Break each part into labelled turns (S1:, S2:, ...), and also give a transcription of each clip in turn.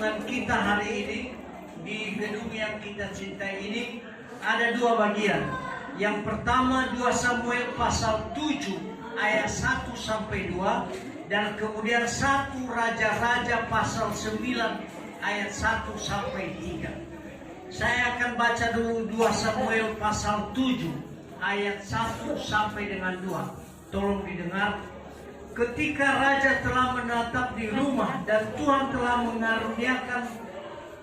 S1: dengan kita hari ini di gedung yang kita cintai ini ada dua bagian. Yang pertama 2 Samuel pasal 7 ayat 1 sampai 2 dan kemudian 1 Raja-Raja pasal 9 ayat 1 sampai 3. Saya akan baca dulu 2 Samuel pasal 7 ayat 1 sampai dengan 2. Tolong didengar. Ketika raja telah menetap di rumah dan Tuhan telah mengaruniakan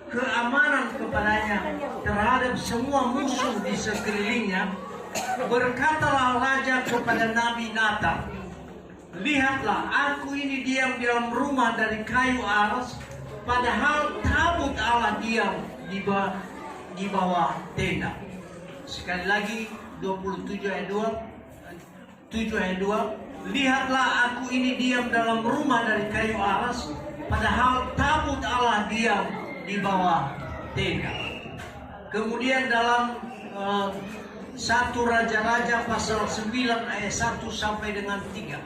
S1: keamanan kepadanya terhadap semua musuh di sekelilingnya, berkatalah raja kepada Nabi Natan, "Lihatlah, aku ini diam di dalam rumah dari kayu aras, padahal tabut Allah diam di bawah tenda." Sekali lagi 27 ayat 2, 7 ayat 2. "Lihatlah, aku ini diam dalam rumah dari kayu aras, padahal tabut Allah diam di bawah tenda." Kemudian dalam 1 Raja-Raja pasal 9 ayat 1 sampai dengan 3.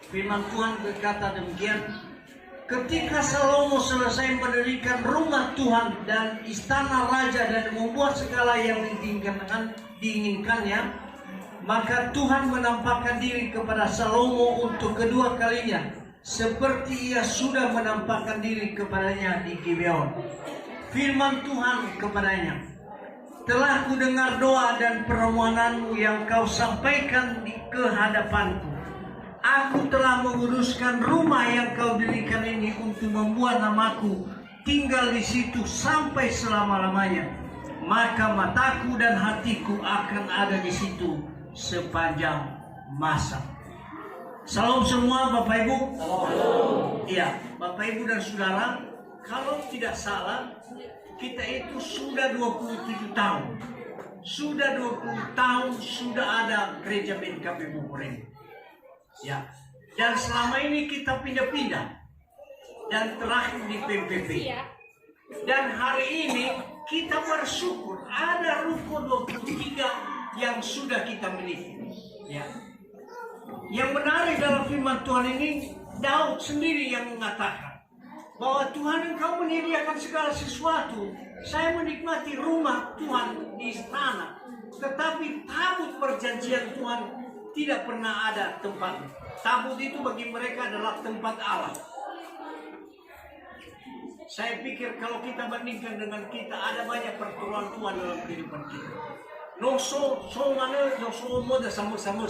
S1: Firman Tuhan berkata demikian, "Ketika Salomo selesai mendirikan rumah Tuhan dan istana raja dan membuat segala yang diinginkannya, maka Tuhan menampakkan diri kepada Salomo untuk kedua kalinya, seperti ia sudah menampakkan diri kepadanya di Gibeon. Firman Tuhan kepadanya, "Telah kudengar doa dan permohonanmu yang kau sampaikan di kehadapanku. Aku telah menguruskan rumah yang kau dirikan ini untuk membuat namaku tinggal di situ sampai selama-lamanya. Maka mataku dan hatiku akan ada di situ sepanjang masa." Salam semua Bapak Ibu. Iya, Bapak Ibu dan Saudara, kalau tidak salah kita itu sudah 27 tahun. Sudah 20 tahun sudah ada gereja BNKP Bogor ini. Ya. Dan selama ini kita pindah-pindah. Dan terakhir di PMPP. Dan hari ini kita bersyukur ada rukun 23 yang sudah kita miliki. Ya. Yang menarik dalam firman Tuhan ini, Daud sendiri yang mengatakan bahwa Tuhan Engkau menyediakan segala sesuatu. Saya menikmati rumah Tuhan di istana, tetapi tabut perjanjian Tuhan tidak pernah ada tempat. Tabut itu bagi mereka adalah tempat Allah. Saya pikir kalau kita bandingkan dengan kita, ada banyak pertolongan Tuhan dalam kehidupan kita. Noso, moda sama-sama,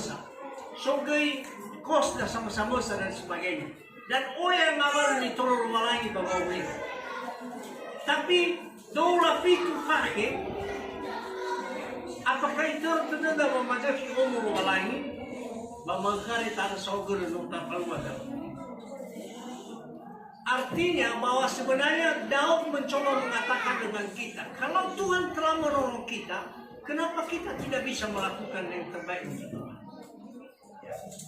S1: sogai kos dah sama-sama dan sebagainya. Dan yang ngabar di tolong rumah lagi bawa ini. Tapi dola itu fakir. Apakah itu benar memajaki umur rumah lagi? Bamangkari tanah soger nuntar paluaga. Artinya bahwa sebenarnya Daud mencoba mengatakan dengan kita, kalau Tuhan telah menolong kita, kenapa kita tidak bisa melakukan yang terbaik untuk Tuhan?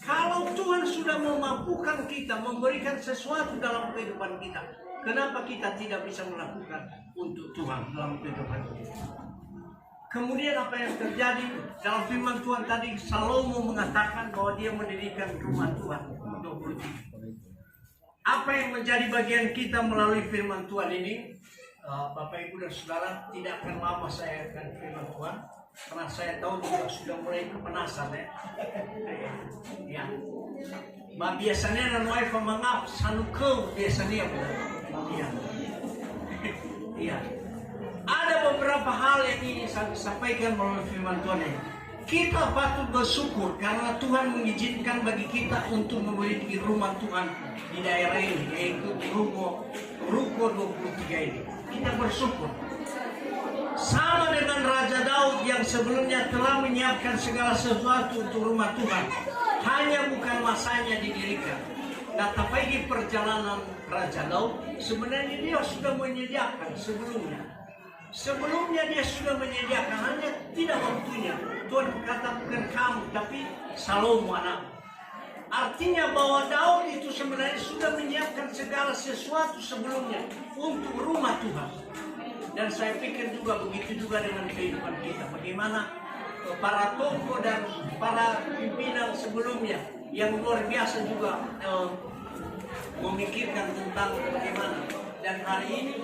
S1: Kalau Tuhan sudah memampukan kita, memberikan sesuatu dalam kehidupan kita, kenapa kita tidak bisa melakukan untuk Tuhan dalam kehidupan kita? Kemudian apa yang terjadi dalam firman Tuhan tadi, Salomo mengatakan bahwa dia mendirikan rumah Tuhan 23. Apa yang menjadi bagian kita melalui firman Tuhan ini? Bapak Ibu dan Saudara, tidak akan lama saya akan firman Tuhan, karena saya tahu juga sudah mulai kepanasan ya. Ya. Biasanya nanuai pemangap sanukau biasanya ya. Iya. Ada beberapa hal yang ingin saya sampaikan melalui firman Tuhan ini. Kita patut bersyukur karena Tuhan mengizinkan bagi kita untuk memiliki rumah Tuhan di daerah ini, yaitu Ruko 23 ini. Kita bersyukur. Sama dengan Raja Daud yang sebelumnya telah menyiapkan segala sesuatu untuk rumah Tuhan, hanya bukan masanya didirikan. Nah, tapi di perjalanan Raja Daud, sebenarnya dia sudah menyediakan sebelumnya. Sebelumnya dia sudah menyediakan, hanya tidak waktunya. Tuhan berkata bukan kamu, tapi Salomo anak. Artinya bahwa Daud itu sebenarnya sudah menyiapkan segala sesuatu sebelumnya untuk rumah Tuhan. Dan saya pikir juga begitu juga dengan kehidupan kita. Bagaimana para tokoh dan para pimpinan sebelumnya yang luar biasa juga memikirkan tentang bagaimana Dan hari ini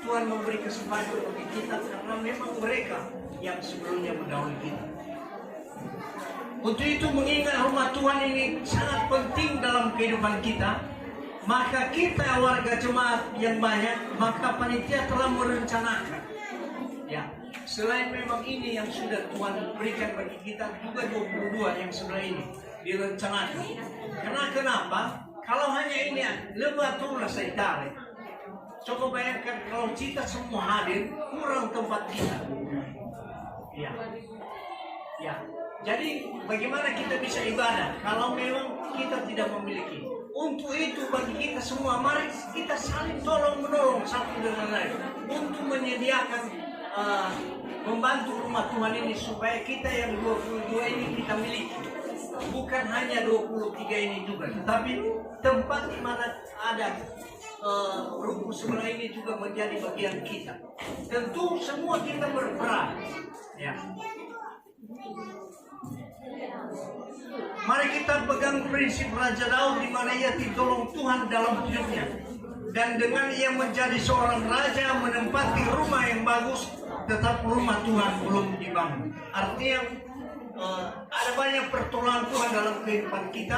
S1: Tuhan memberi kesempatan bagi kita karena memang mereka yang sebelumnya mendahului kita. Untuk itu mengingat rumah Tuhan ini sangat penting dalam kehidupan kita, maka kita warga jemaat yang banyak, maka panitia telah merencanakan. Ya, selain memang ini yang sudah Tuhan berikan bagi kita, juga 22 yang sebelah ini direncanakan. Karena kenapa? Kalau hanya ini lebah tulah saya tarik. Coba bayangkan kalau kita semua hadir, kurang tempat kita. Ya. Ya. Jadi bagaimana kita bisa ibadah kalau memang kita tidak memiliki? Untuk itu bagi kita semua, mari kita saling tolong menolong satu dengan lain untuk menyediakan membantu rumah Tuhan ini supaya kita yang 22 ini kita miliki. Bukan hanya 23 ini juga, tetapi tempat di mana ada ruku sebelah ini juga menjadi bagian kita. Tentu semua kita berperan. Ya. Mari kita pegang prinsip Raja Daud di mana ia ditolong Tuhan dalam hidupnya. Dan dengan ia menjadi seorang raja menempati rumah yang bagus, tetap rumah Tuhan belum dibangun. Artinya ada banyak pertolongan Tuhan dalam kehidupan kita.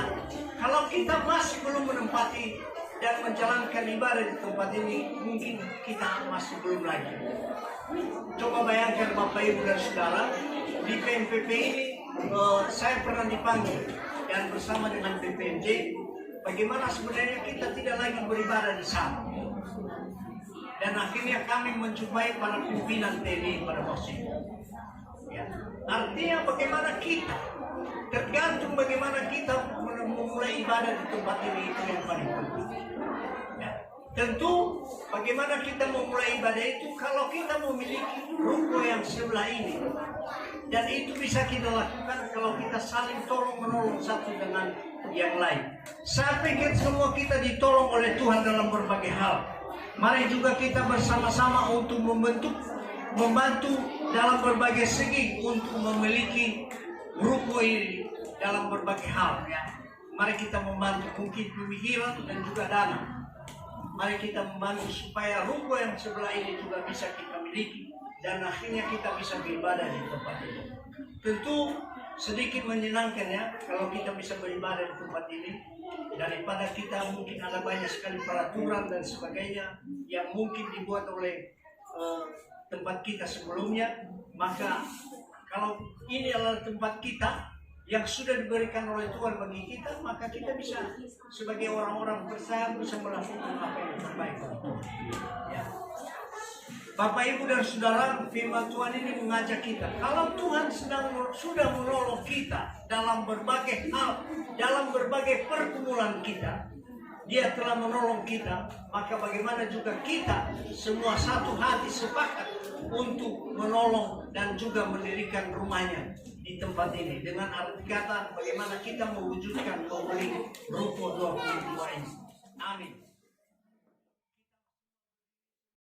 S1: Kalau kita masih belum menempati dan menjalankan ibadah di tempat ini, mungkin kita masih belum lagi. Coba bayangkan Bapak Ibu dan Saudara, di PMPP ini saya pernah dipanggil dan bersama dengan BPMJ, bagaimana sebenarnya kita tidak lagi beribadah di sana. Dan akhirnya kami menjumpai para pimpinan TNI pada waktu itu. Ya. Artinya bagaimana kita, tergantung bagaimana kita memulai ibadah di tempat ini, itu yang paling penting. Ya. Tentu bagaimana kita memulai ibadah itu kalau kita memiliki ruko yang sebelah ini. Dan itu bisa kita lakukan kalau kita saling tolong menolong satu dengan yang lain. Saya pikir semua kita ditolong oleh Tuhan dalam berbagai hal. Mari juga kita bersama-sama untuk membantu dalam berbagai segi untuk memiliki ruko ini dalam berbagai hal. Ya. Mari kita membantu mungkin pemikiran dan juga dana. Mari kita membantu supaya ruko yang sebelah ini juga bisa kita miliki. Dan akhirnya kita bisa beribadah di tempat ini. Tentu sedikit menyenangkan ya kalau kita bisa beribadah di tempat ini, daripada kita mungkin ada banyak sekali peraturan dan sebagainya yang mungkin dibuat oleh tempat kita sebelumnya. Maka kalau ini adalah tempat kita yang sudah diberikan oleh Tuhan bagi kita, maka kita bisa sebagai orang-orang percaya bisa melakukan apa yang terbaik. Ya. Bapak, Ibu, dan Saudara, firman Tuhan ini mengajak kita. Kalau Tuhan sudah menolong kita dalam berbagai hal, dalam berbagai pergumulan kita, Dia telah menolong kita, maka bagaimana juga kita semua satu hati sepakat untuk menolong dan juga mendirikan rumahnya di tempat ini. Dengan arti kata bagaimana kita mewujudkan membeli ruko 22 ini. Amin.